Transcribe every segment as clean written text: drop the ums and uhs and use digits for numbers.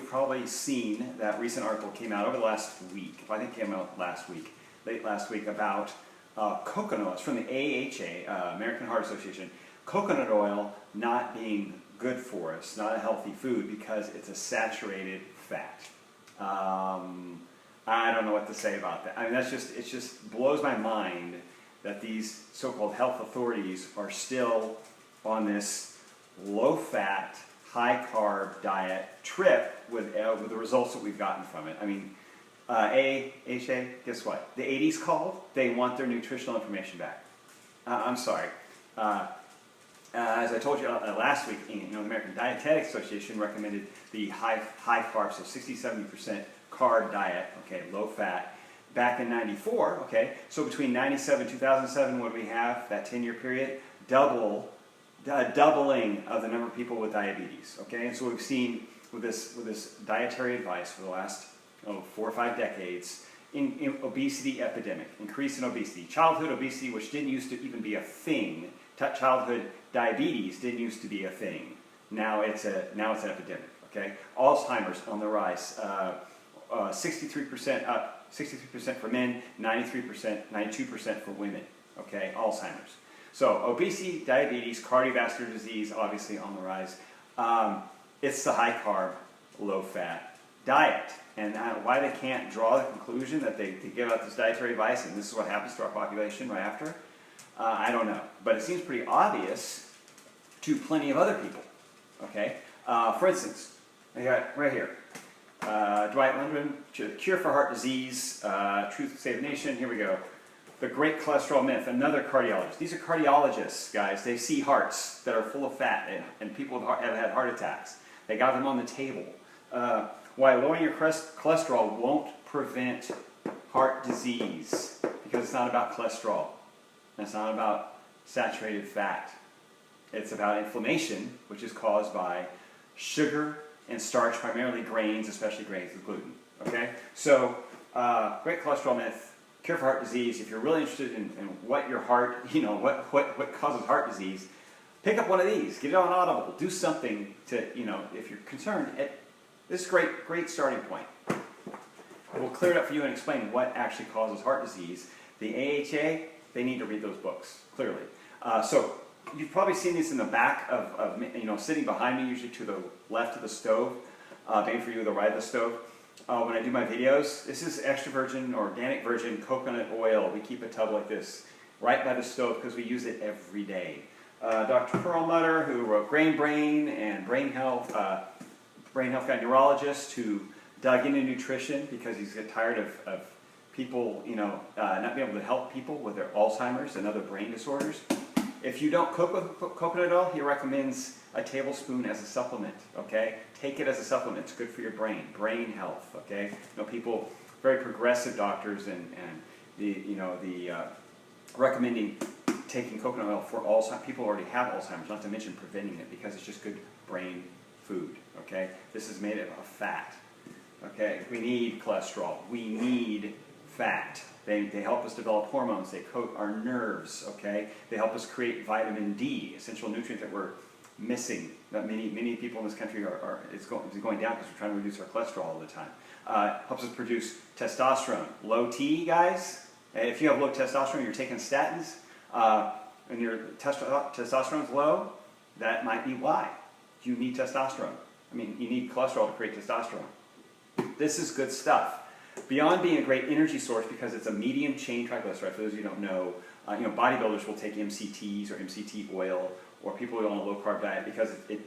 probably seen that recent article came out over the last week. I think it came out last week, late last week, about coconut oil. It's from the AHA, American Heart Association. Coconut oil not being good for us, not a healthy food because it's a saturated fat. I don't know what to say about that. I mean, it just blows my mind that these so-called health authorities are still on this low-fat, high-carb diet trip with the results that we've gotten from it. I mean, AHA, guess what? The 80s called. They want their nutritional information back. I'm sorry. As I told you last week, the American Dietetics Association recommended the high carb, so 60-70% carb diet, okay, low fat, back in '94, okay. So between '97 and 2007, what do we have? That 10-year period, doubling of the number of people with diabetes, okay. And so we've seen with this dietary advice for the last 4 or 5 decades, in obesity epidemic, increase in obesity, childhood obesity, which didn't used to even be a thing. Childhood diabetes didn't used to be a thing. Now it's an epidemic. Okay, Alzheimer's on the rise. 63% up, 63% for men, 93%, 92% for women. Okay, Alzheimer's. So obesity, diabetes, cardiovascular disease, obviously on the rise. It's the high carb, low fat diet, and why they can't draw the conclusion that they give out this dietary advice and this is what happens to our population right after. I don't know, but it seems pretty obvious to plenty of other people, okay? For instance, I got right here, Dwight Lindgren, Cure for Heart Disease, Truth to Save a Nation, here we go. The Great Cholesterol Myth, another cardiologist. These are cardiologists, guys. They see hearts that are full of fat and people have had heart attacks. They got them on the table. Why lowering your cholesterol won't prevent heart disease, because it's not about cholesterol. It's not about saturated fat. It's about inflammation, which is caused by sugar and starch, primarily grains, especially grains with gluten. Okay? So, Great Cholesterol Myth, Cure for Heart Disease. If you're really interested in what your heart, what causes heart disease, pick up one of these. Get it on Audible. Do something to, if you're concerned. This is a great starting point. It will clear it up for you and explain what actually causes heart disease. The AHA, they need to read those books, clearly. So you've probably seen these in the back of sitting behind me, usually to the left of the stove, maybe for you to the right of the stove. When I do my videos, this is extra virgin, organic virgin coconut oil. We keep a tub like this right by the stove because we use it every day. Dr. Perlmutter, who wrote Grain Brain and Brain Health guy, neurologist who dug into nutrition because he's tired of people, not being able to help people with their Alzheimer's and other brain disorders. If you don't cook with coconut oil, he recommends a tablespoon as a supplement, okay? Take it as a supplement. It's good for your brain health, okay? People, very progressive doctors and recommending taking coconut oil for Alzheimer's. People already have Alzheimer's, not to mention preventing it because it's just good brain food, okay? This is made of fat, okay? We need cholesterol. We need fat. They help us develop hormones. They coat our nerves, okay? They help us create vitamin D, essential nutrient that we're missing. That many people in this country it's going down because we're trying to reduce our cholesterol all the time. Helps us produce testosterone. Low T, guys. If you have low testosterone, you're taking statins, and your testosterone's low, that might be why. You need testosterone. I mean, you need cholesterol to create testosterone. This is good stuff. Beyond being a great energy source, because it's a medium chain triglyceride, for those of you who don't know, bodybuilders will take MCTs or MCT oil, or people on a low carb diet because the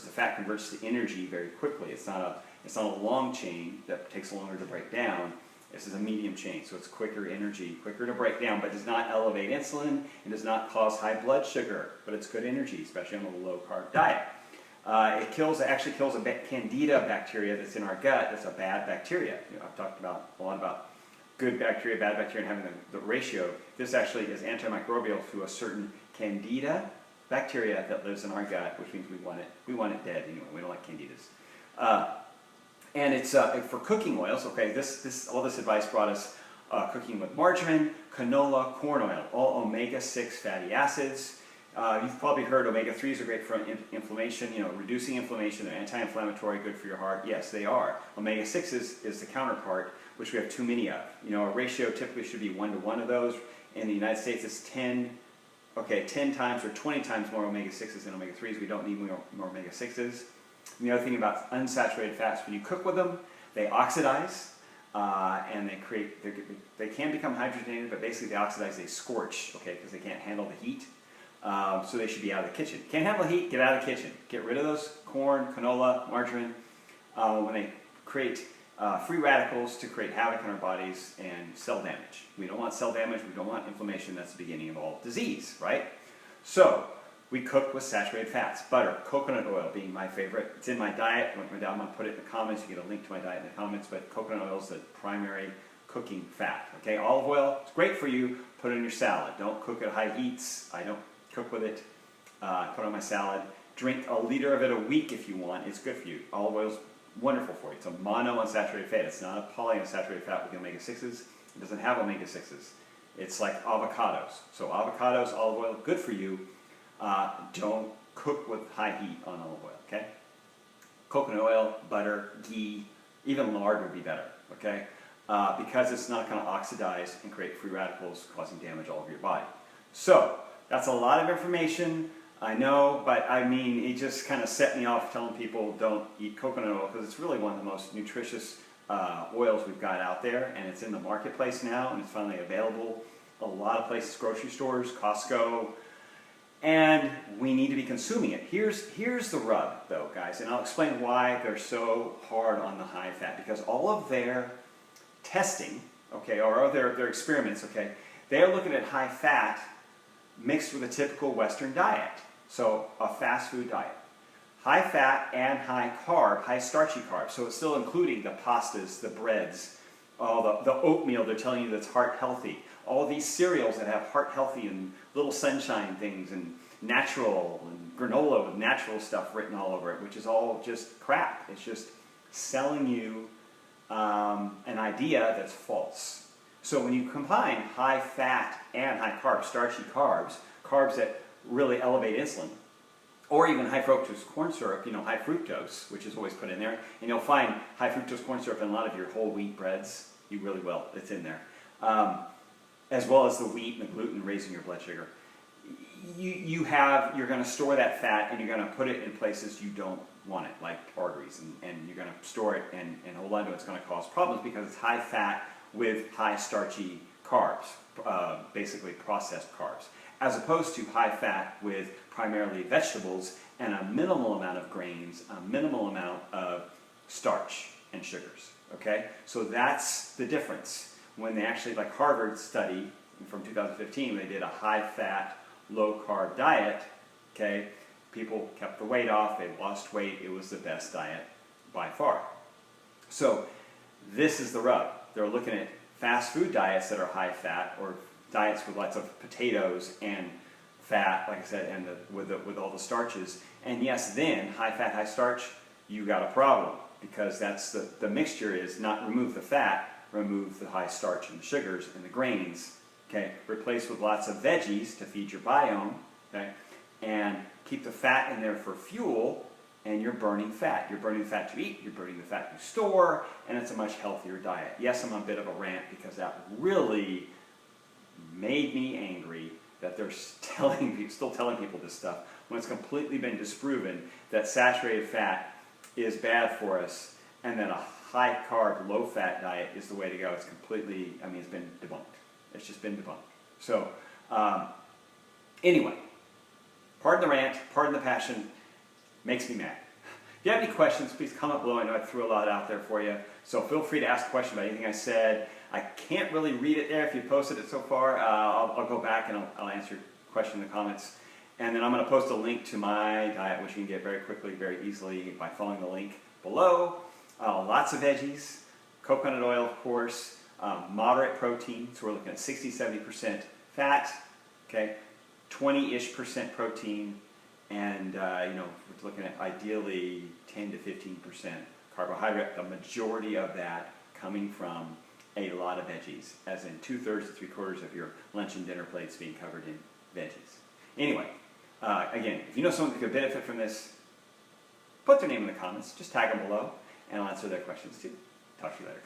fat converts to energy very quickly. It's not a long chain that takes longer to break down. This is a medium chain, so it's quicker energy, quicker to break down, but does not elevate insulin and does not cause high blood sugar. But it's good energy, especially on a low carb diet. It actually kills a candida bacteria that's in our gut. That's a bad bacteria. I've talked a lot about good bacteria, bad bacteria, and having the ratio. This actually is antimicrobial to a certain candida bacteria that lives in our gut, which means we want it dead anyway. We don't like candidas. And it's for cooking oils. Okay, all this advice brought us cooking with margarine, canola, corn oil, all omega-6 fatty acids. You've probably heard omega-3s are great for inflammation, reducing inflammation. They're anti-inflammatory, good for your heart. Yes, they are. Omega-6 is the counterpart, which we have too many of. A ratio typically should be 1 to 1 of those. In the United States, it's 10 times or 20 times more omega-6s than omega-3s. We don't need more omega-6s. And the other thing about unsaturated fats, when you cook with them, they oxidize, and they can become hydrogenated, but basically they oxidize, they scorch, because they can't handle the heat. So they should be out of the kitchen. Can't handle the heat, get out of the kitchen. Get rid of those corn, canola, margarine, when they create free radicals to create havoc in our bodies and cell damage. We don't want cell damage, we don't want inflammation. That's the beginning of all disease, right? So we cook with saturated fats. Butter, coconut oil being my favorite. It's in my diet. I'm going to put it in the comments. You get a link to my diet in the comments, but coconut oil is the primary cooking fat. Olive oil, it's great for you. Put it in your salad. Don't cook at high heats. I don't cook with it. Put it on my salad. Drink a liter of it a week if you want. It's good for you. Olive oil is wonderful for you. It's a monounsaturated fat. It's not a polyunsaturated fat with the omega-6s. It doesn't have omega-6s. It's like avocados. So avocados, olive oil, good for you. Don't cook with high heat on olive oil, Coconut oil, butter, ghee, even lard would be better, because it's not going to oxidize and create free radicals causing damage all over your body. So that's a lot of information, I know, but it just kind of set me off telling people don't eat coconut oil because it's really one of the most nutritious oils we've got out there, and it's in the marketplace now, and it's finally available. A lot of places, grocery stores, Costco, and we need to be consuming it. Here's the rub, though, guys, and I'll explain why they're so hard on the high fat, because all of their testing, or their experiments, they're looking at high fat mixed with a typical Western diet, so a fast food diet. High fat and high carb, high starchy carbs, so it's still including the pastas, the breads, all the oatmeal they're telling you that's heart healthy, all these cereals that have heart healthy and little sunshine things and natural and granola with natural stuff written all over it, which is all just crap. It's just selling you an idea that's false. So when you combine high fat and high carb, starchy carbs, carbs that really elevate insulin, or even high fructose corn syrup, high fructose, which is always put in there, and you'll find high fructose corn syrup in a lot of your whole wheat breads. You really will. It's in there. As well as the wheat and the gluten raising your blood sugar. You're going to store that fat and you're going to put it in places you don't want it, like arteries, and you're going to store it and hold on to it. It's going to cause problems because it's high fat with high starchy carbs, basically processed carbs, as opposed to high fat with primarily vegetables and a minimal amount of grains, a minimal amount of starch and sugars. So that's the difference. When they actually, like Harvard study from 2015, they did a high-fat, low-carb diet, people kept the weight off, they lost weight, it was the best diet by far. So this is the rub. They're looking at fast food diets that are high-fat, or diets with lots of potatoes and fat, like I said, and with all the starches. And yes, then, high-fat, high-starch, you got a problem, because that's the mixture is not remove the fat, remove the high starch and the sugars and the grains, replace with lots of veggies to feed your biome, and keep the fat in there for fuel, and you're burning fat. You're burning the fat to eat, you're burning the fat to store, and it's a much healthier diet. Yes, I'm on a bit of a rant because that really made me angry that they're still telling people this stuff when it's completely been disproven that saturated fat is bad for us, and that a high-carb, low-fat diet is the way to go. It's completely, it's been debunked. It's just been debunked. So, anyway, pardon the rant, pardon the passion, makes me mad. If you have any questions, please comment below. I know I threw a lot out there for you, so feel free to ask a question about anything I said. I can't really read it there if you posted it so far. I'll go back and I'll answer your question in the comments. And then I'm going to post a link to my diet, which you can get very quickly, very easily by following the link below. Lots of veggies, coconut oil, of course, moderate protein, so we're looking at 60–70% fat, 20-ish% protein, and we're looking at ideally 10–15% carbohydrate, the majority of that coming from a lot of veggies, as in 2/3 to 3/4 of your lunch and dinner plates being covered in veggies. Anyway, Again, if you know someone that could benefit from this, put their name in the comments. Just tag them below, and I'll answer their questions too. Talk to you later.